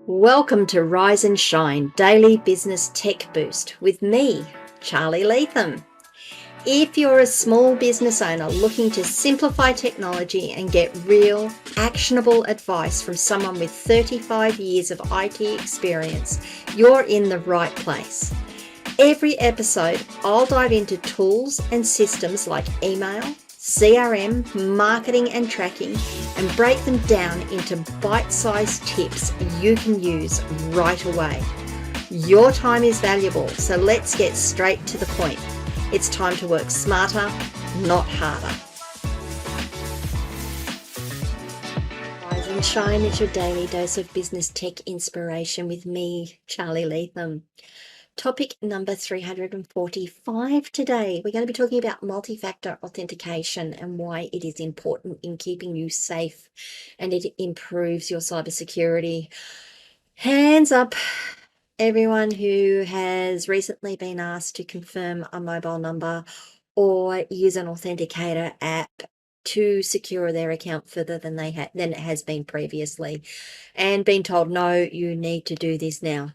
Welcome to Rise and Shine Daily Business Tech Boost with me, Charly Leetham. If you're a small business owner looking to simplify technology and get real, actionable advice from someone with 35 years of IT experience, you're in the right place. Every episode, I'll dive into tools and systems like email, CRM, marketing and tracking, and break them down into bite-sized tips you can use right away. Your time is valuable, so let's get straight to the point. It's time to work smarter, not harder. Rise and Shine is your daily dose of business tech inspiration with me, Charly Leetham. Topic number 345 today. We're going to be talking about multi-factor authentication and why it is important in keeping you safe and it improves your cybersecurity. Hands up, everyone who has recently been asked to confirm a mobile number or use an authenticator app to secure their account further than it has been previously, and been told, no, you need to do this now.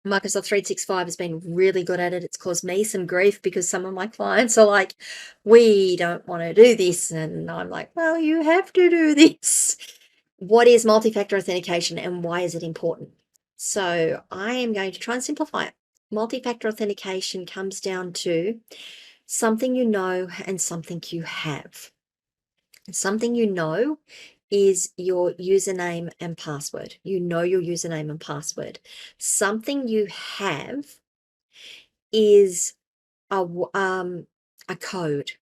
Microsoft 365 has been really good at it. It's caused me some grief because some of my clients are like, we don't want to do this. And I'm like, well, you have to do this. What is multi-factor authentication and why is it important? So I am going to try and simplify it. Multi-factor authentication comes down to something you know and something you have. Something you know is your username and password. You know your username and password. Something you have is a code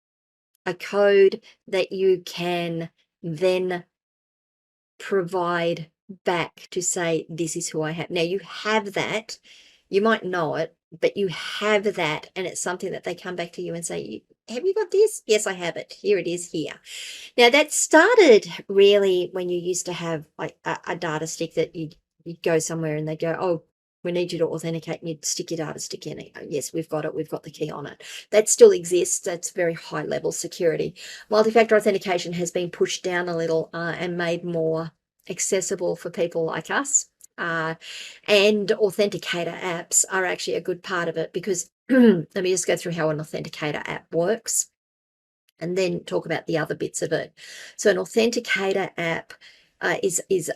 that you can then provide back to say, this is who I have. Now you have that, you might know it, but you have that, and it's something that they come back to you and say, have you got this? Yes, I have it. Here it is here. Now that started really when you used to have like a data stick that you'd go somewhere and they'd go, oh, we need you to authenticate, and you'd stick your data stick in it. Yes, we've got it. We've got the key on it. That still exists. That's very high level security. Multi-factor authentication has been pushed down a little and made more accessible for people like us. And authenticator apps are actually a good part of it because let me just go through how an authenticator app works and then talk about the other bits of it. So an authenticator app is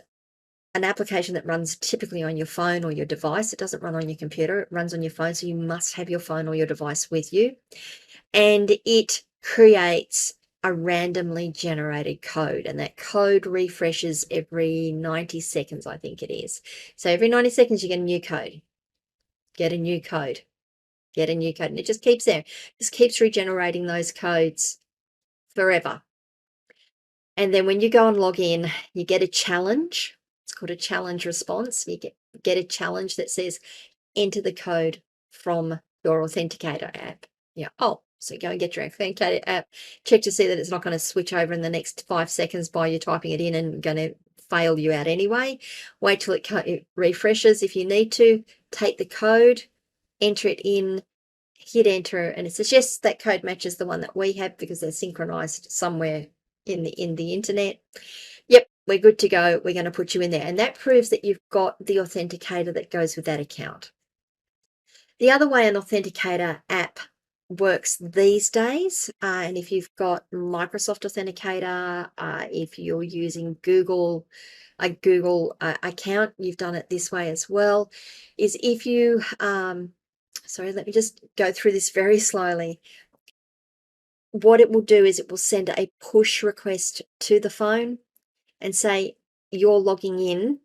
an application that runs typically on your phone or your device. It doesn't run on your computer. It runs on your phone, so you must have your phone or your device with you. And it creates a randomly generated code, and that code refreshes every 90 seconds, I think it is. So every 90 seconds you get a new code, get a new code, get a new code, and it just keeps there. Just keeps regenerating those codes forever. And then when you go and log in, you get a challenge. It's called a challenge response. You get a challenge that says, enter the code from your authenticator app. Yeah. Oh, so go and get your authenticator app. Check to see that it's not going to switch over in the next 5 seconds by you typing it in and going to fail you out anyway. Wait till it refreshes. If you need to, take the code, enter it in, hit enter, and it says, yes, that code matches the one that we have because they're synchronized somewhere in the internet. Yep, we're good to go. We're going to put you in there. And that proves that you've got the authenticator that goes with that account. The other way an authenticator app works these days, and if you've got Microsoft Authenticator, if you're using Google, a Google account, you've done it this way as well, is if you, sorry, let me just go through this very slowly. What it will do is it will send a push request to the phone and say, you're logging in,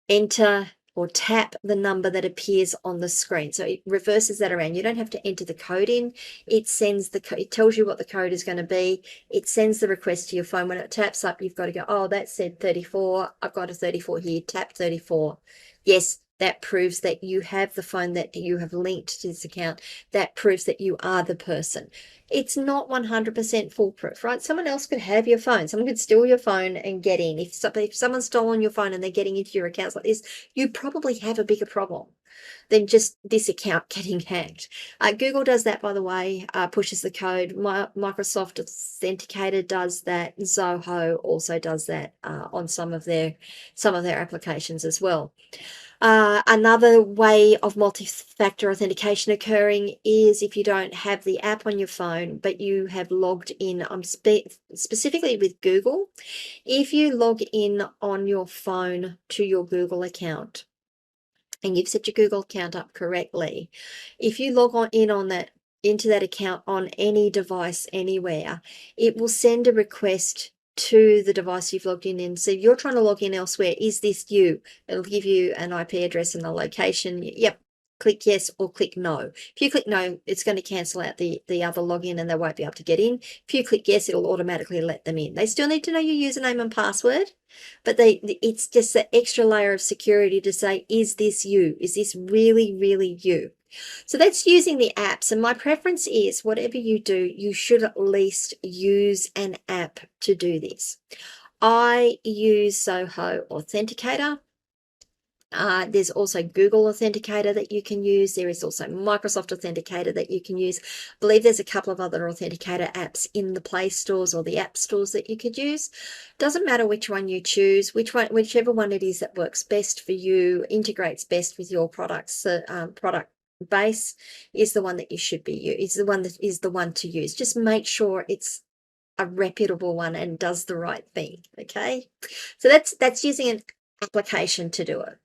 enter or tap the number that appears on the screen. So it reverses that around. You don't have to enter the code in. It sends the code, it tells you what the code is going to be. It sends the request to your phone. When it taps up, you've got to go, oh, that said 34. I've got a 34 here. Tap 34. Yes, that proves that you have the phone that you have linked to this account. That proves that you are the person. It's not 100% foolproof, right? Someone else could have your phone. Someone could steal your phone and get in. If someone's stolen your phone and they're getting into your accounts like this, you probably have a bigger problem. than just this account getting hacked. Google does that, by the way, pushes the code. Microsoft Authenticator does that. Zoho also does that on some of their applications as well. Another way of multi-factor authentication occurring is if you don't have the app on your phone, but you have logged in, specifically with Google. If you log in on your phone to your Google account and you've set your Google account up correctly, if you log on in on that into that account on any device anywhere, it will send a request to the device you've logged in. So if you're trying to log in elsewhere, is this you? It'll give you an IP address and a location. Yep, click yes or click no. If you click no, it's going to cancel out the other login and they won't be able to get in. If you click yes, it'll automatically let them in. They still need to know your username and password, but it's just the extra layer of security to say, is this you? Is this really, really you? So that's using the apps. And my preference is whatever you do, you should at least use an app to do this. I use Zoho Authenticator. There's also Google Authenticator that you can use. There is also Microsoft Authenticator that you can use. I believe there's a couple of other authenticator apps in the Play stores or the app stores that you could use. Doesn't matter which one you choose, whichever one it is that works best for you, integrates best with your products, product base is the one that you should be is the one to use. Just make sure it's a reputable one and does the right thing. Okay, so that's using an application to do it.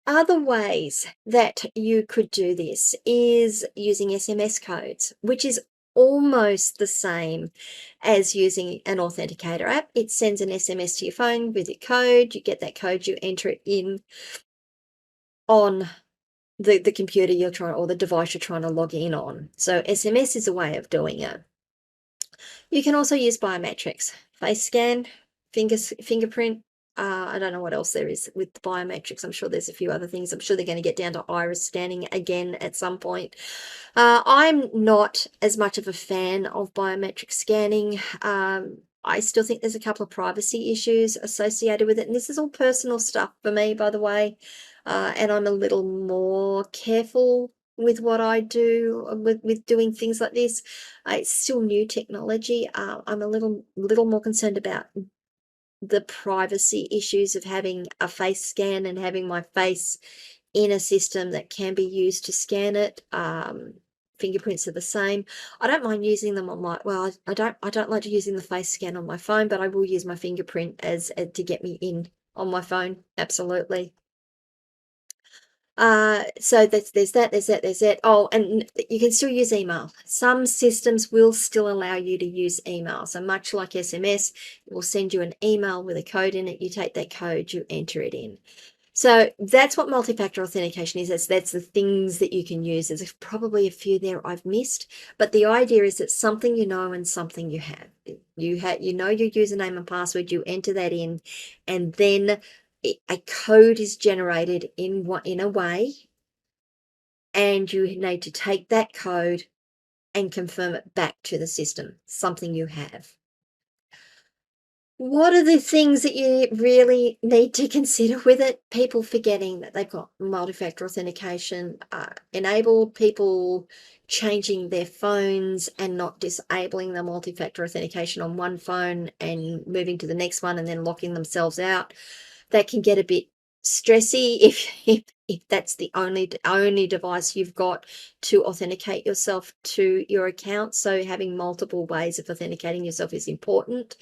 Other ways that you could do this is using SMS codes, which is almost the same as using an authenticator app. It sends an SMS to your phone with your code. You get that code, you enter it in on the computer you're trying, or the device you're trying to log in on. So SMS is a way of doing it. You can also use biometrics, face scan, fingerprint. I don't know what else there is with the biometrics. I'm sure there's a few other things. I'm sure they're going to get down to iris scanning again at some point. I'm not as much of a fan of biometric scanning. I still think there's a couple of privacy issues associated with it. And this is all personal stuff for me, by the way. And I'm a little more careful with what I do with doing things like this. It's still new technology. I'm a little more concerned about the privacy issues of having a face scan and having my face in a system that can be used to scan it. Fingerprints are the same. I don't mind using them on I don't like using the face scan on my phone, but I will use my fingerprint as to get me in on my phone. Absolutely. So there's that. Oh, and you can still use email. Some systems will still allow you to use email. So much like SMS, it will send you an email with a code in it. You take that code, you enter it in. So that's what multi-factor authentication is. That's the things that you can use. There's probably a few there I've missed, but the idea is that something you know and something you have. You know your username and password, you enter that in, and then a code is generated in a way, and you need to take that code and confirm it back to the system, something you have. What are the things that you really need to consider with it? People forgetting that they've got multi-factor authentication enabled, people changing their phones and not disabling the multi-factor authentication on one phone and moving to the next one and then locking themselves out. That can get a bit stressy if that's the only device you've got to authenticate yourself to your account. So having multiple ways of authenticating yourself is important.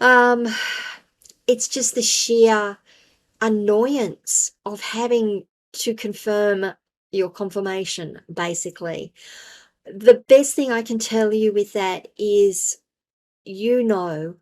It's just the sheer annoyance of having to confirm your confirmation, basically. The best thing I can tell you with that is you know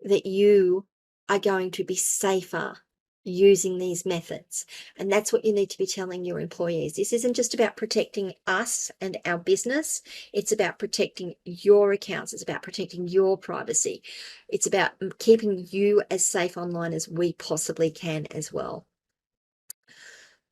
that you are going to be safer using these methods. And that's what you need to be telling your employees. This isn't just about protecting us and our business. It's about protecting your accounts. It's about protecting your privacy. It's about keeping you as safe online as we possibly can as well.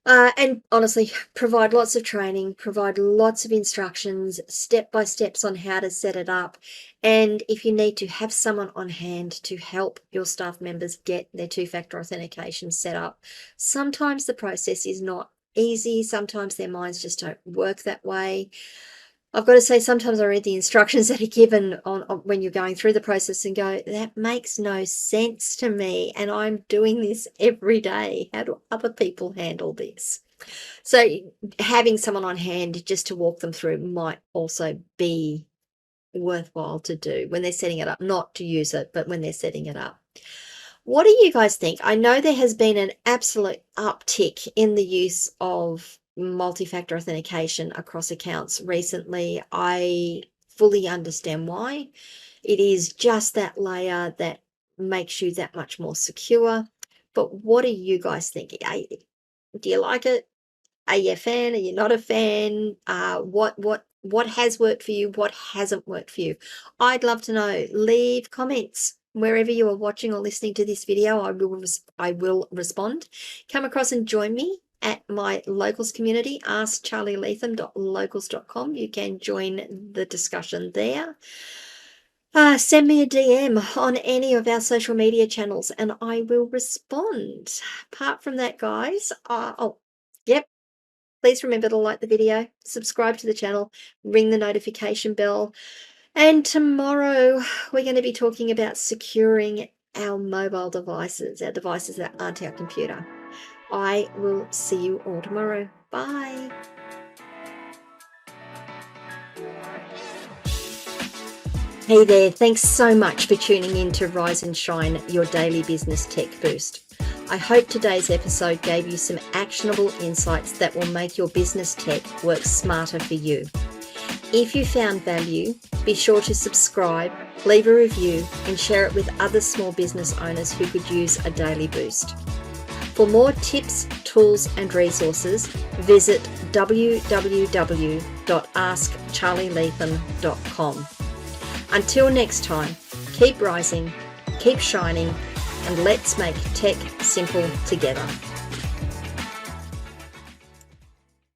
And honestly, provide lots of training, provide lots of instructions, step-by-steps on how to set it up. And if you need to have someone on hand to help your staff members get their two-factor authentication set up, sometimes the process is not easy. Sometimes their minds just don't work that way. I've got to say, sometimes I read the instructions that are given on when you're going through the process and go, that makes no sense to me, and I'm doing this every day. How do other people handle this? So having someone on hand just to walk them through might also be worthwhile to do when they're setting it up, not to use it, but when they're setting it up. What do you guys think? I know there has been an absolute uptick in the use of multi-factor authentication across accounts recently. I fully understand why. It is just that layer that makes you that much more secure. But what do you guys think? Do you like it? Are you a fan? Are you not a fan? What has worked for you? What hasn't worked for you? I'd love to know. Leave comments wherever you are watching or listening to this video. I will respond. Come across and join me at my locals community, askcharlyleetham.locals.com. You can join the discussion there. Send me a DM on any of our social media channels and I will respond. Apart from that, guys, yep. Please remember to like the video, subscribe to the channel, ring the notification bell. And tomorrow we're going to be talking about securing our mobile devices, our devices that aren't our computer. I will see you all tomorrow. Bye. Hey there, thanks so much for tuning in to Rise and Shine, your daily business tech boost. I hope today's episode gave you some actionable insights that will make your business tech work smarter for you. If you found value, be sure to subscribe, leave a review, and share it with other small business owners who could use a daily boost. For more tips, tools, and resources, visit www.askcharlyleetham.com. Until next time, keep rising, keep shining, and let's make tech simple together.